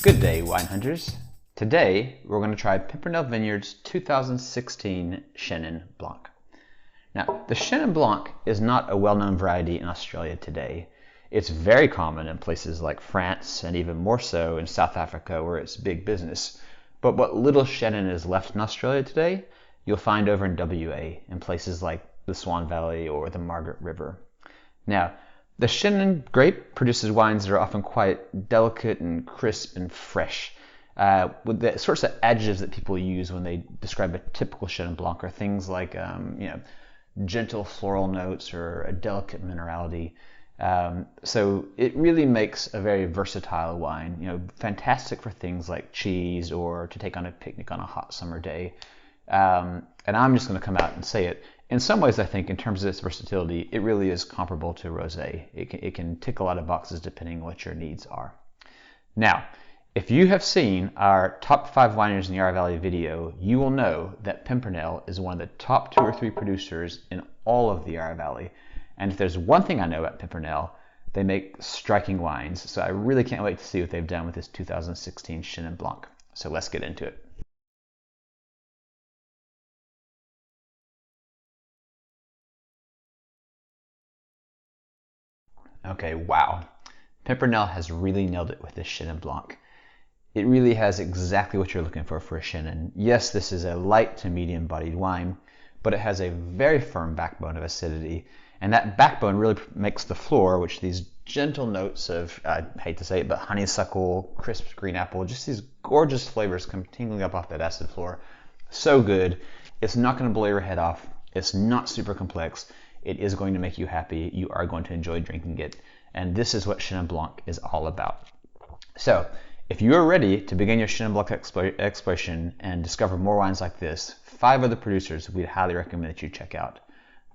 Good day, wine hunters. Today, we're going to try Pimpernel Vineyards 2016 Chenin Blanc. Now, the Chenin Blanc is not a well-known variety in Australia today. It's very common in places like France and even more so in South Africa where it's big business. But what little Chenin is left in Australia today, you'll find over in WA in places like the Swan Valley or the Margaret River. Now, the Chenin grape produces wines that are often quite delicate and crisp and fresh. With the sorts of adjectives that people use when they describe a typical Chenin Blanc are things like gentle floral notes or a delicate minerality. So it really makes a very versatile wine, fantastic for things like cheese or to take on a picnic on a hot summer day. And I'm just going to come out and say it. In some ways, I think, in terms of its versatility, it really is comparable to rosé. It can tick a lot of boxes depending on what your needs are. Now, if you have seen our top 5 wineries in the Yarra Valley video, you will know that Pimpernel is one of the top 2 or 3 producers in all of the Yarra Valley. And if there's one thing I know about Pimpernel, they make striking wines. So I really can't wait to see what they've done with this 2016 Chenin Blanc. So let's get into it. Okay, wow. Pimpernel has really nailed it with this Chenin Blanc. It really has exactly what you're looking for a Chenin. Yes, this is a light to medium bodied wine, but it has a very firm backbone of acidity. And that backbone really makes the floor, which these gentle notes of, I hate to say it, but honeysuckle, crisp green apple, just these gorgeous flavors come tingling up off that acid floor. So good. It's not going to blow your head off. It's not super complex. It is going to make you happy. You are going to enjoy drinking it. And this is what Chenin Blanc is all about. So, if you are ready to begin your Chenin Blanc exploration and discover more wines like this, 5 other producers we'd highly recommend that you check out.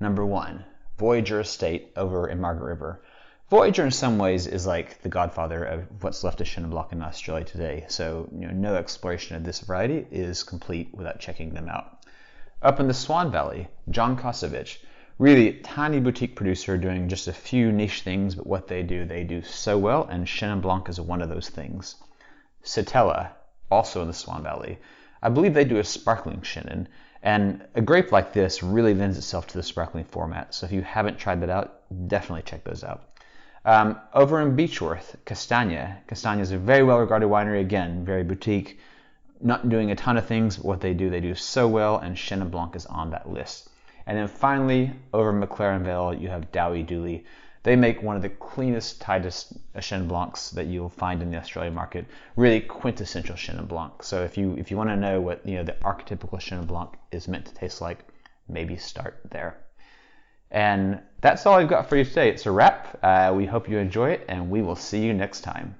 Number 1, Voyager Estate over in Margaret River. Voyager in some ways is like the godfather of what's left of Chenin Blanc in Australia today. So, no exploration of this variety is complete without checking them out. Up in the Swan Valley, John Kosovich. Really tiny boutique producer doing just a few niche things, but what they do so well, and Chenin Blanc is one of those things. Satella, also in the Swan Valley. I believe they do a sparkling Chenin, and a grape like this really lends itself to the sparkling format, so if you haven't tried that out, definitely check those out. Over in Beechworth, Castagna. Castagna is a very well-regarded winery, again, very boutique, not doing a ton of things, but what they do so well, and Chenin Blanc is on that list. And then finally, over in McLaren Vale, you have Dowie Dooley. They make one of the cleanest, tightest Chenin Blancs that you'll find in the Australian market. Really quintessential Chenin Blanc. So if you want to know what the archetypical Chenin Blanc is meant to taste like, maybe start there. And that's all I've got for you today. It's a wrap. We hope you enjoy it, and we will see you next time.